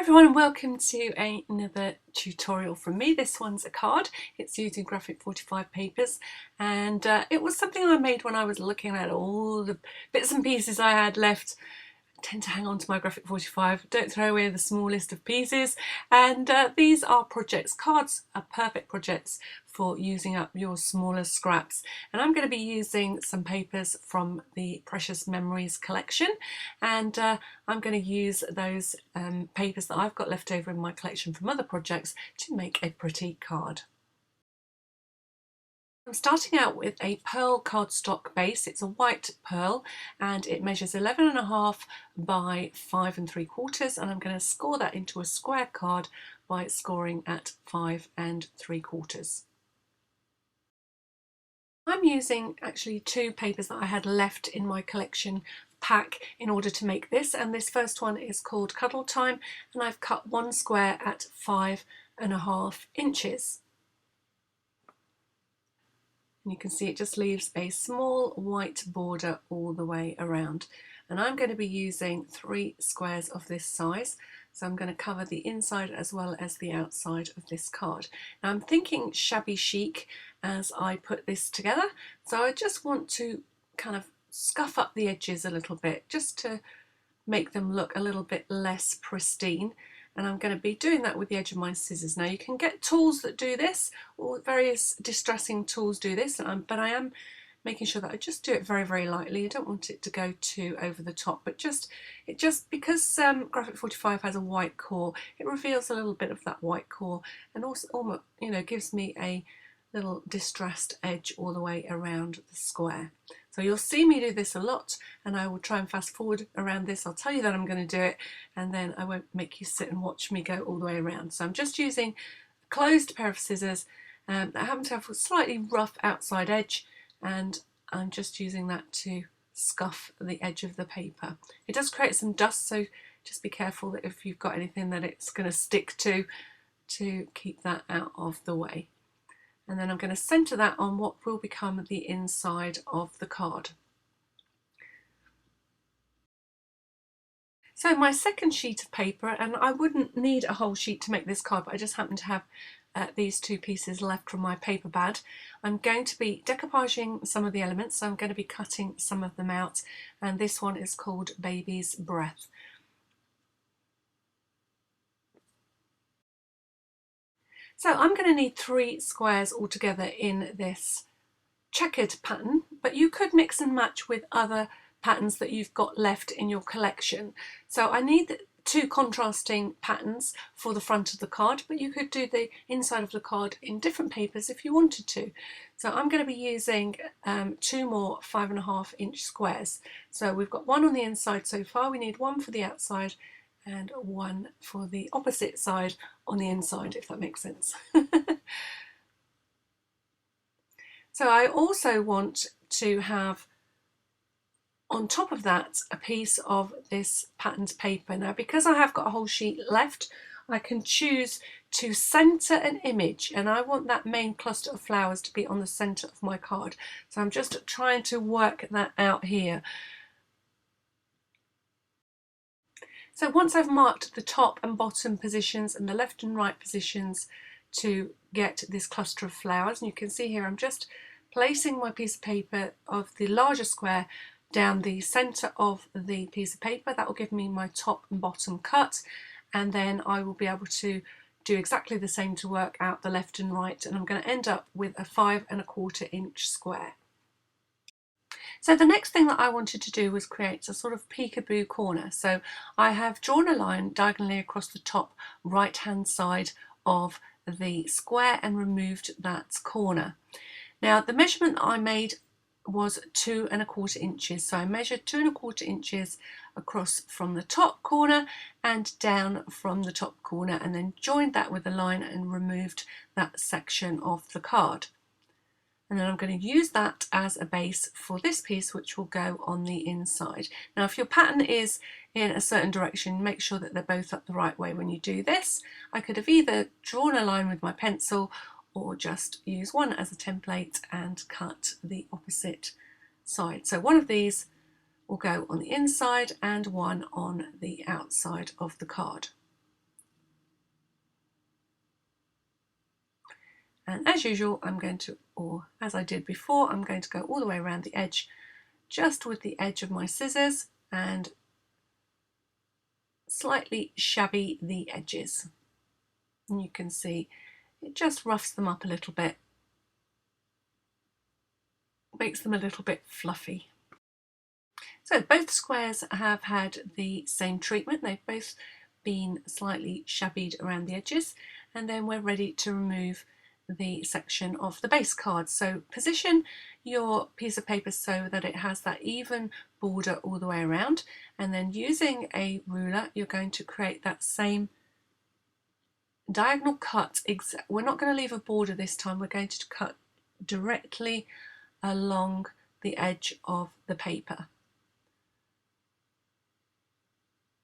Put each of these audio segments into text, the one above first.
Everyone, and welcome to another tutorial from me. This one's a card. It's using graphic 45 papers, and it was something I made when I was looking at all the bits and pieces I had left. I tend to hang on to my graphic 45, don't throw away the smallest of pieces, and these are projects. Cards are perfect projects for using up your smaller scraps, and I'm going to be using some papers from the Precious Memories collection, and I'm going to use those papers that I've got left over in my collection from other projects to make a pretty card. I'm starting out with a pearl cardstock base. It's a white pearl and it measures 11.5 by 5 3/4, and I'm going to score that into a square card by scoring at 5 3/4. I'm using actually two papers that I had left in my collection pack in order to make this, and this first one is called Cuddle Time, and I've cut one square at 5.5 inches. And you can see it just leaves a small white border all the way around, and I'm going to be using 3 squares of this size, so I'm going to cover the inside as well as the outside of this card. Now I'm thinking shabby chic as I put this together, so I just want to kind of scuff up the edges a little bit just to make them look a little bit less pristine, and I'm going to be doing that with the edge of my scissors. Now you can get tools that do this, or various distressing tools do this, but I am making sure that I just do it very, very lightly. I don't want it to go too over the top, but because graphic 45 has a white core, it reveals a little bit of that white core, and also almost, gives me a little distressed edge all the way around the square. So you'll see me do this a lot, and I will try and fast forward around this. I'll tell you that I'm going to do it, and then I won't make you sit and watch me go all the way around. So I'm just using a closed pair of scissors that happen to have a slightly rough outside edge, and I'm just using that to scuff the edge of the paper. It does create some dust, so just be careful that if you've got anything that it's going to stick to keep that out of the way. And then I'm going to centre that on what will become the inside of the card. So my second sheet of paper, and I wouldn't need a whole sheet to make this card, but I just happen to have these two pieces left from my paper pad. I'm going to be decoupaging some of the elements, so I'm going to be cutting some of them out, and this one is called Baby's Breath. So I'm going to need 3 squares altogether in this checkered pattern, but you could mix and match with other patterns that you've got left in your collection. So I need 2 contrasting patterns for the front of the card, but you could do the inside of the card in different papers if you wanted to. So I'm going to be using 2 more 5.5 inch squares. So we've got one on the inside so far, we need one for the outside and one for the opposite side on the inside, if that makes sense. So I also want to have on top of that a piece of this patterned paper. Now because I have got a whole sheet left, I can choose to centre an image, and I want that main cluster of flowers to be on the centre of my card. So I'm just trying to work that out here. So once I've marked the top and bottom positions and the left and right positions to get this cluster of flowers, and you can see here I'm just placing my piece of paper of the larger square down the centre of the piece of paper. That will give me my top and bottom cut, and then I will be able to do exactly the same to work out the left and right, and I'm going to end up with a 5.25 inch square. So the next thing that I wanted to do was create a sort of peekaboo corner. So I have drawn a line diagonally across the top right hand side of the square and removed that corner. Now the measurement I made was 2.25 inches. So I measured 2.25 inches across from the top corner and down from the top corner, and then joined that with a line and removed that section of the card. And then I'm going to use that as a base for this piece, which will go on the inside. Now if your pattern is in a certain direction, make sure that they're both up the right way when you do this. I could have either drawn a line with my pencil or just use one as a template and cut the opposite side. So one of these will go on the inside and one on the outside of the card. And as usual, I'm going to, or as I did before, I'm going to go all the way around the edge, just with the edge of my scissors, and slightly shabby the edges. And you can see it just roughs them up a little bit, makes them a little bit fluffy. So both squares have had the same treatment. They've both been slightly shabbied around the edges, and then we're ready to remove the section of the base card. So position your piece of paper so that it has that even border all the way around, and then using a ruler you're going to create that same diagonal cut. We're not going to leave a border this time, we're going to cut directly along the edge of the paper.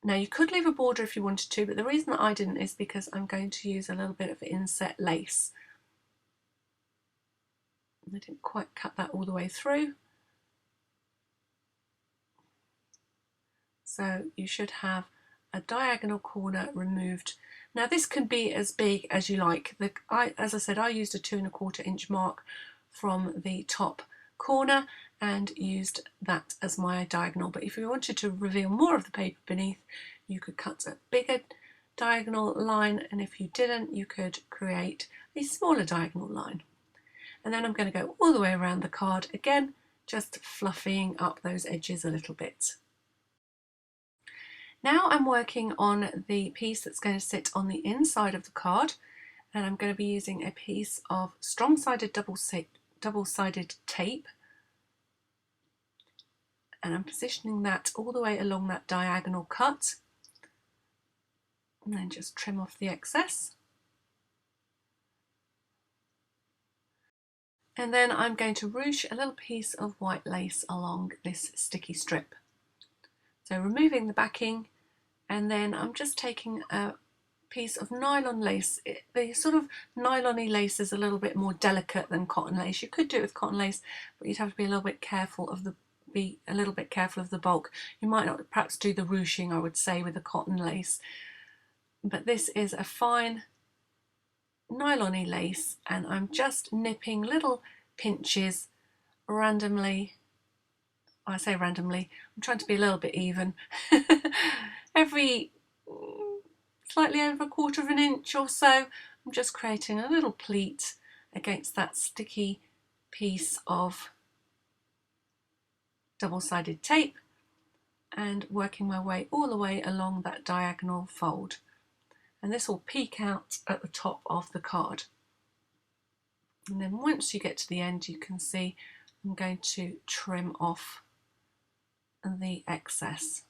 Now you could leave a border if you wanted to, but the reason that I didn't is because I'm going to use a little bit of inset lace. I didn't quite cut that all the way through. So you should have a diagonal corner removed. Now this can be as big as you like. As I said, I used a 2¼ inch mark from the top corner and used that as my diagonal, but if you wanted to reveal more of the paper beneath, you could cut a bigger diagonal line, and if you didn't, you could create a smaller diagonal line. And then I'm going to go all the way around the card again, just fluffying up those edges a little bit. Now I'm working on the piece that's going to sit on the inside of the card, and I'm going to be using a piece of strong-sided double-sided tape, and I'm positioning that all the way along that diagonal cut, and then just trim off the excess. And then I'm going to ruche a little piece of white lace along this sticky strip. So removing the backing, and then I'm just taking a piece of nylon lace. The sort of nylon-y lace is a little bit more delicate than cotton lace. You could do it with cotton lace, but you'd have to be a little bit careful of the bulk. You might not perhaps do the ruching, I would say, with the cotton lace. But this is a fine nylon-y lace, and I'm just nipping little pinches randomly. I say randomly, I'm trying to be a little bit even. Every slightly over 1/4 inch or so, I'm just creating a little pleat against that sticky piece of double-sided tape and working my way all the way along that diagonal fold. And this will peek out at the top of the card. And then once you get to the end, you can see I'm going to trim off the excess.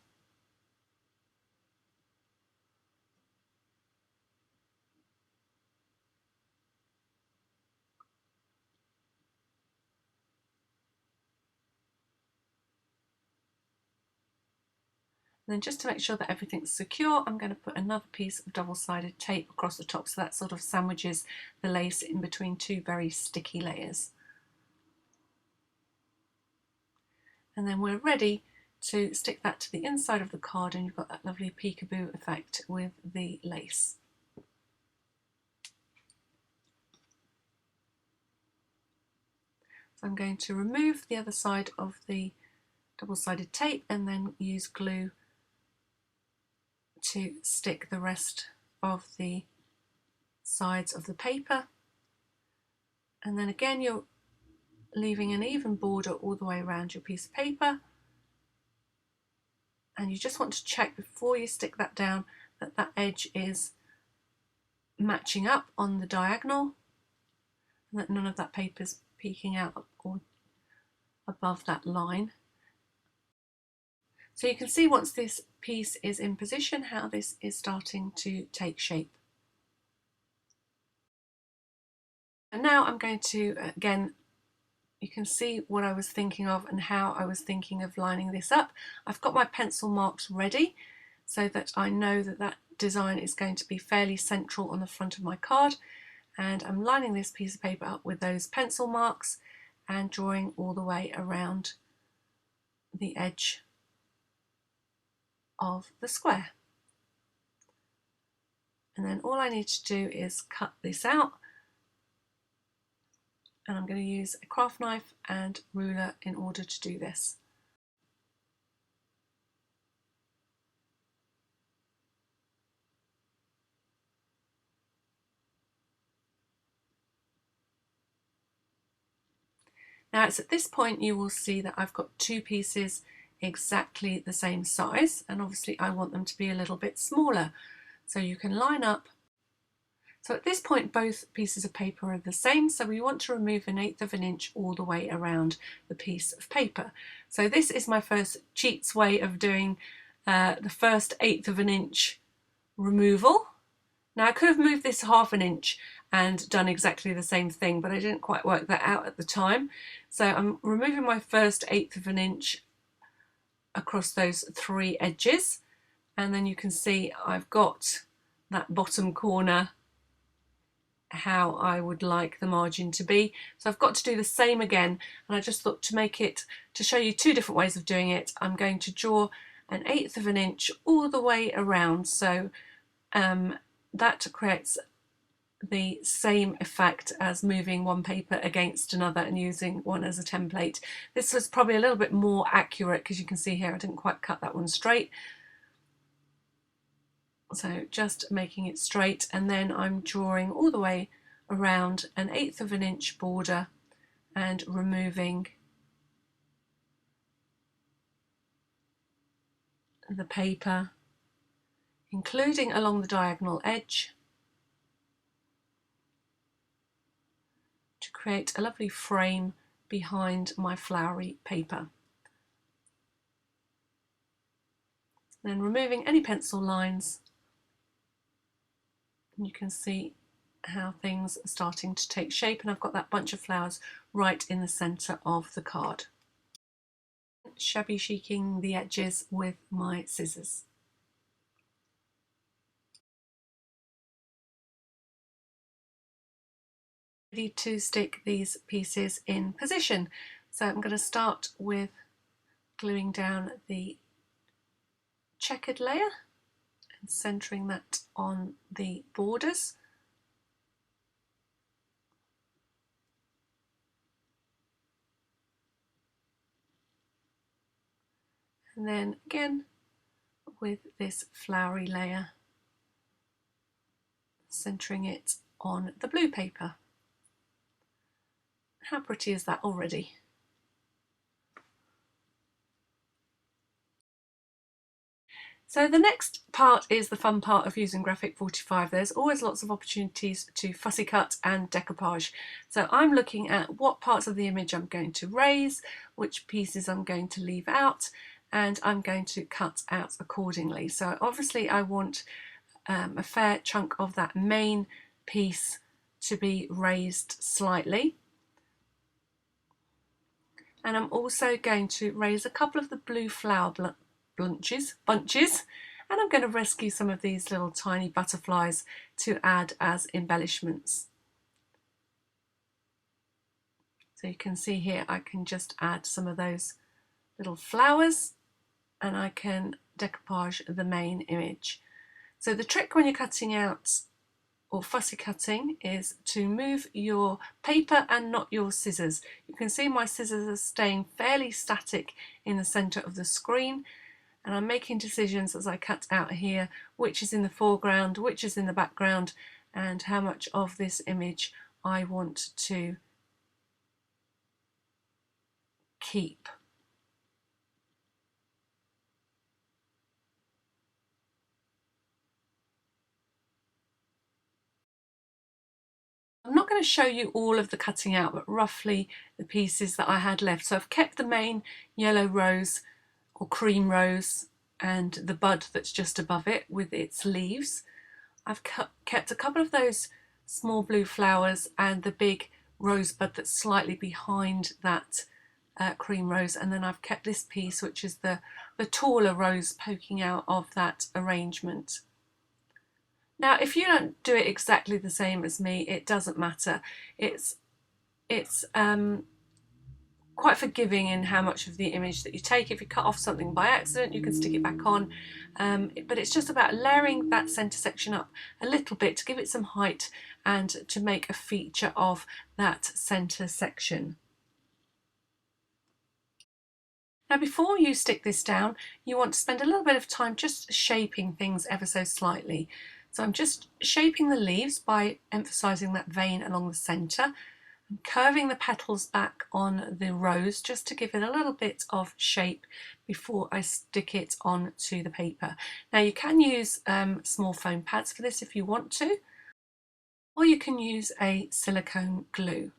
And then just to make sure that everything's secure, I'm going to put another piece of double-sided tape across the top, so that sort of sandwiches the lace in between two very sticky layers. And then we're ready to stick that to the inside of the card, and you've got that lovely peekaboo effect with the lace. So I'm going to remove the other side of the double-sided tape and then use glue to stick the rest of the sides of the paper. And then again, you're leaving an even border all the way around your piece of paper, and you just want to check before you stick that down that that edge is matching up on the diagonal and that none of that paper is peeking out or above that line. So you can see once this piece is in position how this is starting to take shape. And now I'm going to, again, you can see what I was thinking of and how I was thinking of lining this up. I've got my pencil marks ready so that I know that that design is going to be fairly central on the front of my card, and I'm lining this piece of paper up with those pencil marks and drawing all the way around the edge of the square. And then all I need to do is cut this out and I'm going to use a craft knife and ruler in order to do this. Now it's at this point you will see that I've got two pieces exactly the same size, and obviously I want them to be a little bit smaller, so you can line up. So at this point both pieces of paper are the same, so we want to remove 1/8 of an inch all the way around the piece of paper. So this is my first cheats way of doing the first 1/8 of an inch removal. Now I could have moved this 1/2 an inch and done exactly the same thing, but I didn't quite work that out at the time. So I'm removing my first 1/8 of an inch across those 3 edges, and then you can see I've got that bottom corner how I would like the margin to be. So I've got to do the same again, and I just thought to show you 2 different ways of doing it, I'm going to draw 1/8 of an inch all the way around, so that creates the same effect as moving one paper against another and using one as a template. This was probably a little bit more accurate because you can see here I didn't quite cut that one straight. So just making it straight, and then I'm drawing all the way around 1/8 of an inch border and removing the paper, including along the diagonal edge, to create a lovely frame behind my flowery paper. Then removing any pencil lines, and you can see how things are starting to take shape, and I've got that bunch of flowers right in the centre of the card. Shabby chiking the edges with my scissors. Ready to stick these pieces in position. So I'm going to start with gluing down the checkered layer and centering that on the borders. And then again with this flowery layer, centering it on the blue paper. How pretty is that already? So the next part is the fun part of using Graphic 45. There's always lots of opportunities to fussy cut and decoupage. So I'm looking at what parts of the image I'm going to raise, which pieces I'm going to leave out, and I'm going to cut out accordingly. So obviously I want a fair chunk of that main piece to be raised slightly. And I'm also going to raise a couple of the blue flower bunches, and I'm going to rescue some of these little tiny butterflies to add as embellishments. So you can see here I can just add some of those little flowers, and I can decoupage the main image. So the trick when you're cutting out or fussy cutting is to move your paper and not your scissors. You can see my scissors are staying fairly static in the centre of the screen, and I'm making decisions as I cut out here which is in the foreground, which is in the background, and how much of this image I want to keep. I'm not going to show you all of the cutting out, but roughly the pieces that I had left. So I've kept the main yellow rose or cream rose and the bud that's just above it with its leaves. I've kept a couple of those small blue flowers and the big rosebud that's slightly behind that cream rose, and then I've kept this piece which is the taller rose poking out of that arrangement. Now if you don't do it exactly the same as me, it doesn't matter. It's quite forgiving in how much of the image that you take. If you cut off something by accident, you can stick it back on, but it's just about layering that centre section up a little bit to give it some height and to make a feature of that centre section. Now before you stick this down, you want to spend a little bit of time just shaping things ever so slightly. So I'm just shaping the leaves by emphasising that vein along the centre. I'm curving the petals back on the rose just to give it a little bit of shape before I stick it onto the paper. Now you can use small foam pads for this if you want to, or you can use a silicone glue.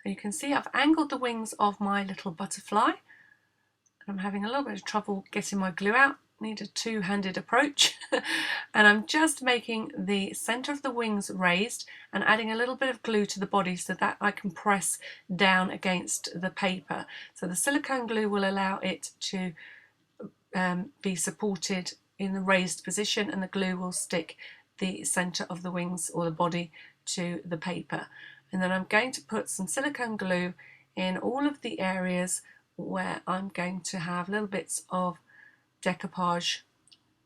So you can see I've angled the wings of my little butterfly. I'm having a little bit of trouble getting my glue out. Need a two-handed approach. And I'm just making the centre of the wings raised and adding a little bit of glue to the body so that I can press down against the paper. So the silicone glue will allow it to be supported in the raised position, and the glue will stick the centre of the wings or the body to the paper. And then I'm going to put some silicone glue in all of the areas where I'm going to have little bits of decoupage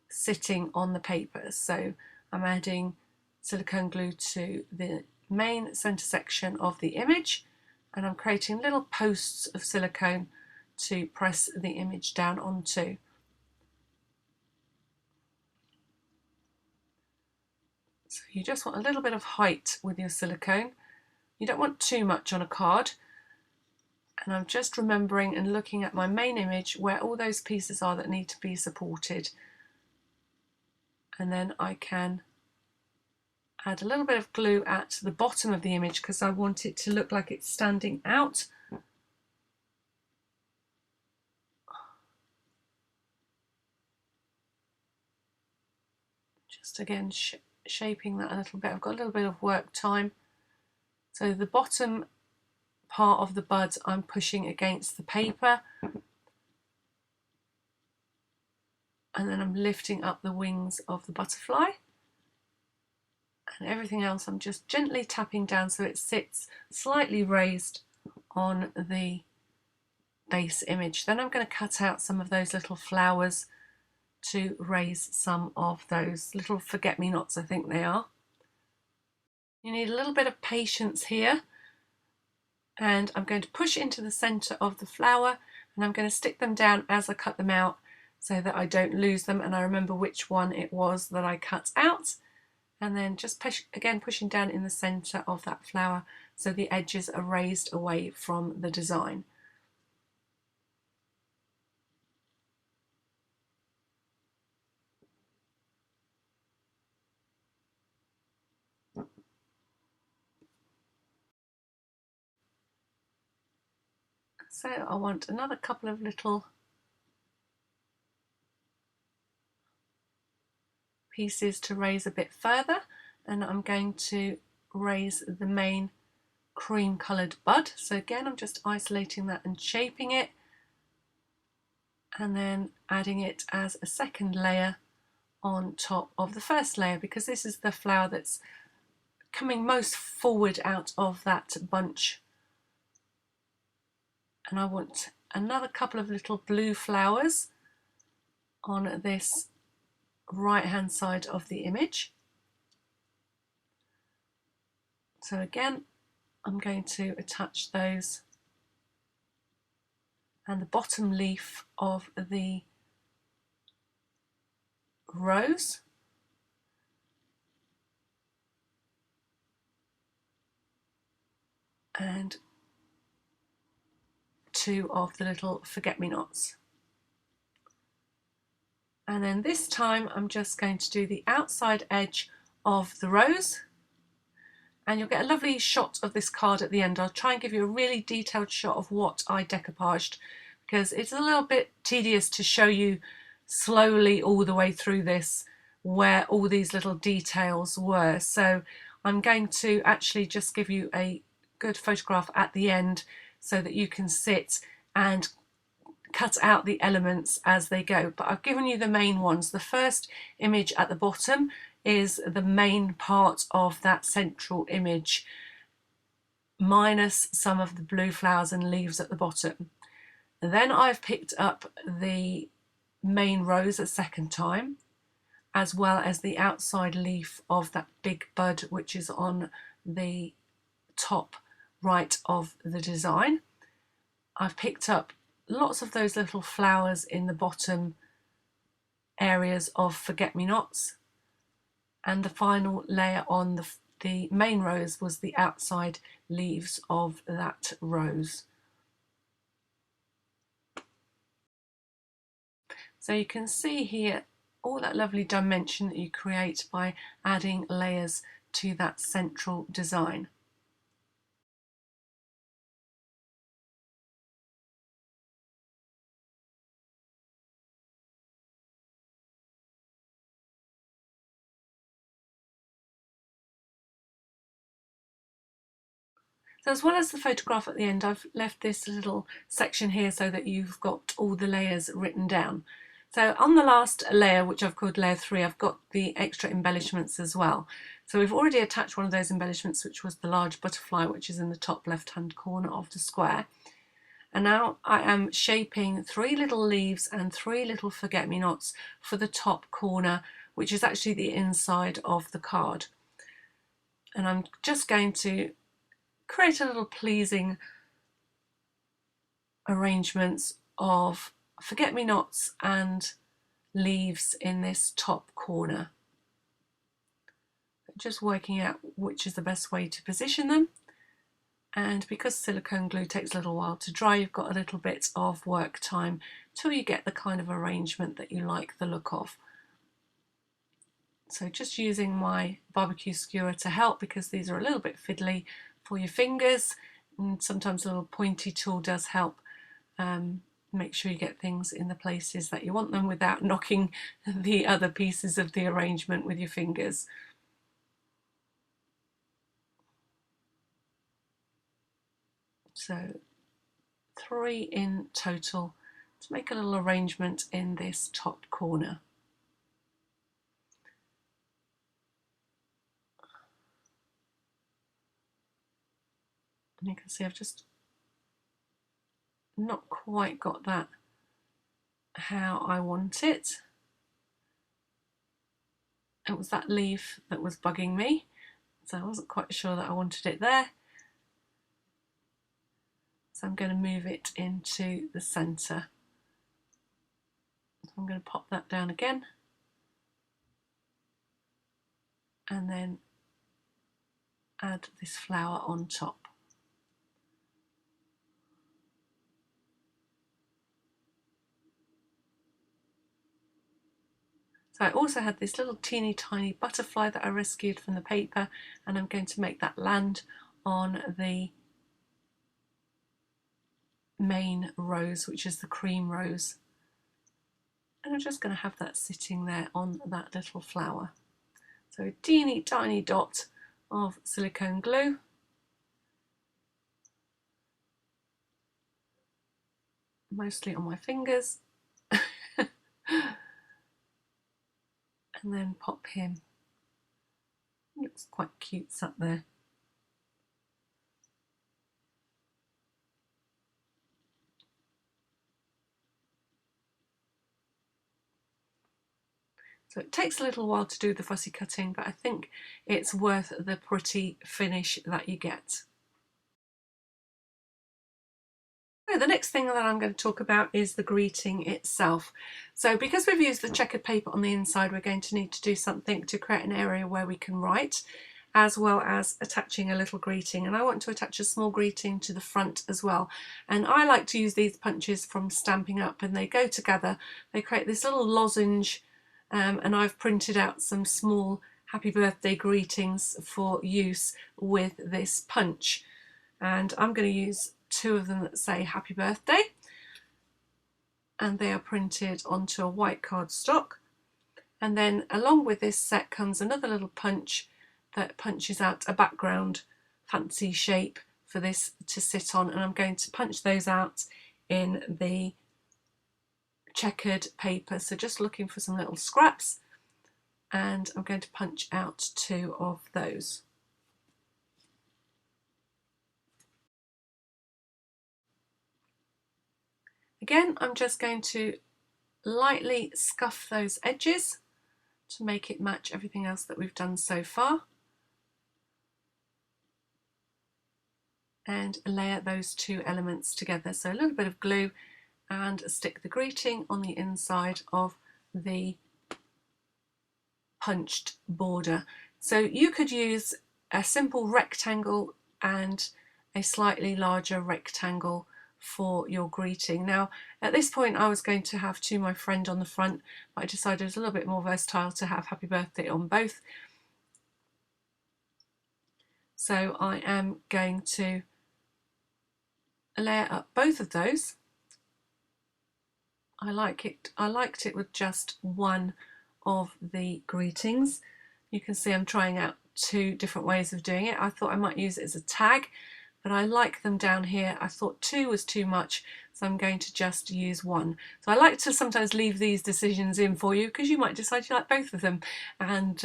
sitting on the paper. So I'm adding silicone glue to the main centre section of the image, and I'm creating little posts of silicone to press the image down onto. So you just want a little bit of height with your silicone. You don't want too much on a card. And I'm just remembering and looking at my main image where all those pieces are that need to be supported. And then I can add a little bit of glue at the bottom of the image because I want it to look like it's standing out. Just again shaping that a little bit. I've got a little bit of work time. So the bottom part of the bud I'm pushing against the paper, and then I'm lifting up the wings of the butterfly, and everything else I'm just gently tapping down so it sits slightly raised on the base image. Then I'm going to cut out some of those little flowers to raise some of those little forget-me-nots, I think they are. You need a little bit of patience here, and I'm going to push into the centre of the flower, and I'm going to stick them down as I cut them out so that I don't lose them and I remember which one it was that I cut out. And then just pushing down in the centre of that flower so the edges are raised away from the design. So I want another couple of little pieces to raise a bit further, and I'm going to raise the main cream coloured bud. So again, I'm just isolating that and shaping it, and then adding it as a second layer on top of the first layer, because this is the flower that's coming most forward out of that bunch. And I want another couple of little blue flowers on this right hand side of the image. So again, I'm going to attach those, and the bottom leaf of the rose. And two of the little forget-me-nots. And then this time I'm just going to do the outside edge of the rose, and you'll get a lovely shot of this card at the end. I'll try and give you a really detailed shot of what I decoupaged, because it's a little bit tedious to show you slowly all the way through this where all these little details were. So I'm going to actually just give you a good photograph at the end so that you can sit and cut out the elements as they go. But I've given you the main ones. The first image at the bottom is the main part of that central image. minus some of the blue flowers and leaves at the bottom. And then I've picked up the main rose a second time, as well as the outside leaf of that big bud which is on the top right of the design. I've picked up lots of those little flowers in the bottom areas of forget-me-nots, and the final layer on the main rose was the outside leaves of that rose. So you can see here all that lovely dimension that you create by adding layers to that central design. So as well as the photograph at the end, I've left this little section here so that you've got all the layers written down. So on the last layer, which I've called layer 3, I've got the extra embellishments as well. So we've already attached one of those embellishments, which was the large butterfly, which is in the top left-hand corner of the square. And now I am shaping 3 little leaves and 3 little forget-me-nots for the top corner, which is actually the inside of the card. And I'm just going to create a little pleasing arrangements of forget-me-nots and leaves in this top corner. Just working out which is the best way to position them. And because silicone glue takes a little while to dry, you've got a little bit of work time till you get the kind of arrangement that you like the look of. So just using my barbecue skewer to help, because these are a little bit fiddly for your fingers, and sometimes a little pointy tool does help make sure you get things in the places that you want them without knocking the other pieces of the arrangement with your fingers. So 3 in total to make a little arrangement in this top corner. And you can see I've just not quite got that how I want it. It was that leaf that was bugging me, so I wasn't quite sure that I wanted it there. So I'm going to move it into the centre. So I'm going to pop that down again, and then add this flower on top. So I also had this little teeny tiny butterfly that I rescued from the paper, and I'm going to make that land on the main rose, which is the cream rose. And I'm just going to have that sitting there on that little flower. So a teeny tiny dot of silicone glue. Mostly on my fingers. And then pop him. Looks quite cute up there. So it takes a little while to do the fussy cutting, but I think it's worth the pretty finish that you get. So the next thing that I'm going to talk about is the greeting itself. So because we've used the checkered paper on the inside, we're going to need to do something to create an area where we can write, as well as attaching a little greeting. And I want to attach a small greeting to the front as well. And I like to use these punches from Stampin' Up, and they go together. They create this little lozenge, and I've printed out some small happy birthday greetings for use with this punch. And I'm going to use 2 of them that say happy birthday, and they are printed onto a white cardstock. And then along with this set comes another little punch that punches out a background fancy shape for this to sit on, and I'm going to punch those out in the checkered paper. So just looking for some little scraps, and I'm going to punch out 2 of those. Again, I'm just going to lightly scuff those edges to make it match everything else that we've done so far, and layer those two elements together. So a little bit of glue and stick the greeting on the inside of the punched border. So you could use a simple rectangle and a slightly larger rectangle for your greeting. Now at this point I was going to have "To My Friend" on the front, but I decided it was a little bit more versatile to have "Happy Birthday" on both. So I am going to layer up both of those. I liked it with just one of the greetings. You can see I'm trying out two different ways of doing it. I thought I might use it as a tag, but I like them down here. I thought two was too much, so I'm going to just use one. So I like to sometimes leave these decisions in for you, because you might decide you like both of them and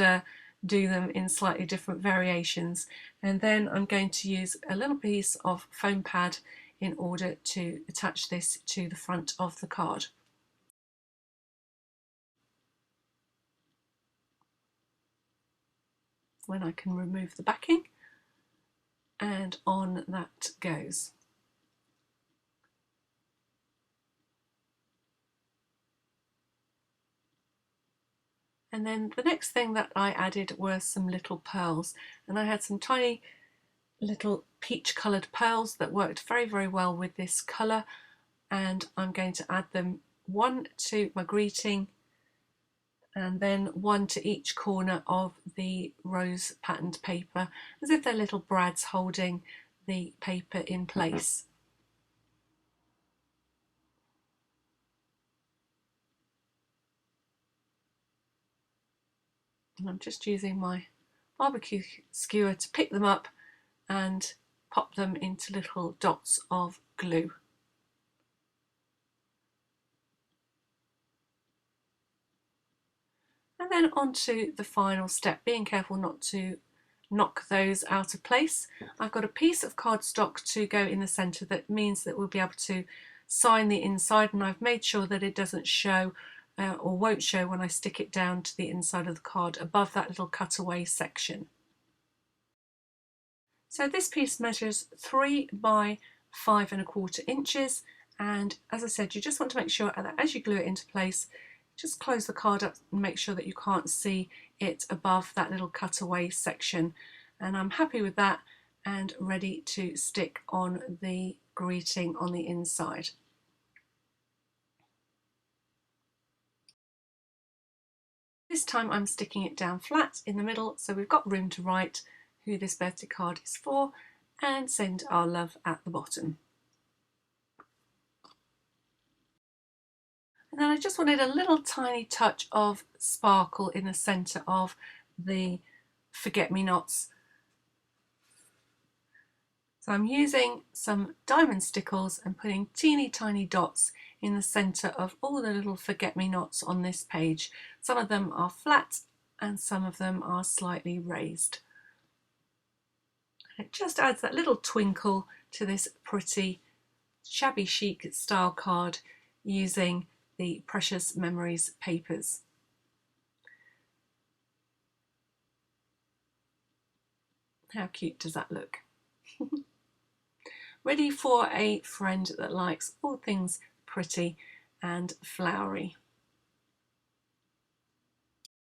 do them in slightly different variations. And then I'm going to use a little piece of foam pad in order to attach this to the front of the card. When I can remove the backing, and on that goes. And then the next thing that I added were some little pearls, and I had some tiny little peach coloured pearls that worked very, very well with this colour, and I'm going to add them, one to my greeting and then one to each corner of the rose patterned paper, as if they're little brads holding the paper in place. And I'm just using my barbecue skewer to pick them up and pop them into little dots of glue. And then on to the final step, being careful not to knock those out of place. I've got a piece of cardstock to go in the centre that means that we'll be able to sign the inside, and I've made sure that it doesn't show or won't show when I stick it down to the inside of the card above that little cutaway section. So this piece measures 3 by 5¼ inches, and as I said, you just want to make sure that as you glue it into place, just close the card up and make sure that you can't see it above that little cutaway section. And I'm happy with that and ready to stick on the greeting on the inside. This time I'm sticking it down flat in the middle, so we've got room to write who this birthday card is for and send our love at the bottom. And then I just wanted a little tiny touch of sparkle in the centre of the forget-me-nots. So I'm using some diamond stickles and putting teeny tiny dots in the centre of all the little forget-me-nots on this page. Some of them are flat and some of them are slightly raised. It just adds that little twinkle to this pretty shabby chic style card using the Precious Memories papers. How cute does that look? Ready for a friend that likes all things pretty and flowery.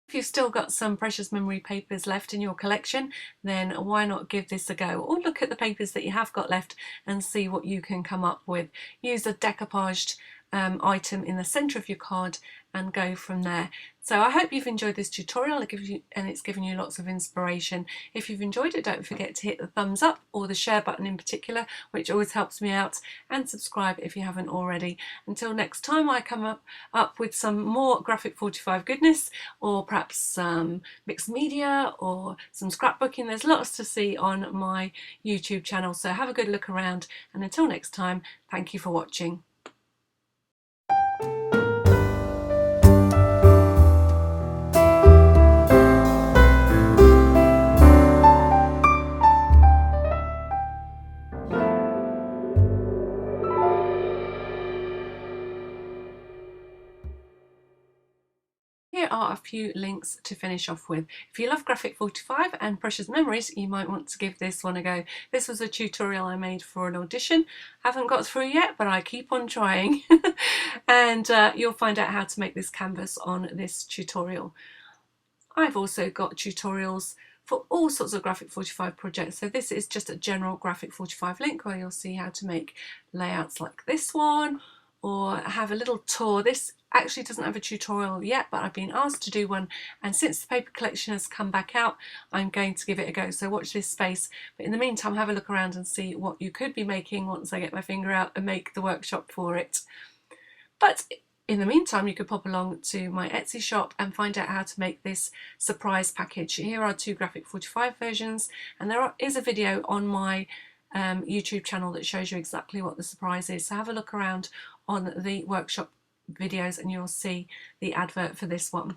If you've still got some Precious Memory papers left in your collection, then why not give this a go, or look at the papers that you have got left and see what you can come up with. Use a decoupaged item in the centre of your card and go from there. So I hope you've enjoyed this tutorial and it's given you lots of inspiration. If you've enjoyed it, don't forget to hit the thumbs up or the share button in particular, which always helps me out, and subscribe if you haven't already. Until next time I come up with some more Graphic 45 goodness, or perhaps some mixed media or some scrapbooking. There's lots to see on my YouTube channel, so have a good look around, and until next time, thank you for watching. here are a few links to finish off with. If you love Graphic 45 and Precious Memories, you might want to give this one a go. This was a tutorial I made for an audition. Haven't got through yet, but I keep on trying. And you'll find out how to make this canvas on this tutorial. I've also got tutorials for all sorts of Graphic 45 projects. So this is just a general Graphic 45 link where you'll see how to make layouts like this one, or have a little tour. This actually doesn't have a tutorial yet, but I've been asked to do one, and since the paper collection has come back out, I'm going to give it a go. So watch this space, but in the meantime have a look around and see what you could be making once I get my finger out and make the workshop for it. But in the meantime, you could pop along to my Etsy shop and find out how to make this surprise package. Here are two Graphic 45 versions, and there is a video on my YouTube channel that shows you exactly what the surprise is. So have a look around on the workshop videos and you'll see the advert for this one.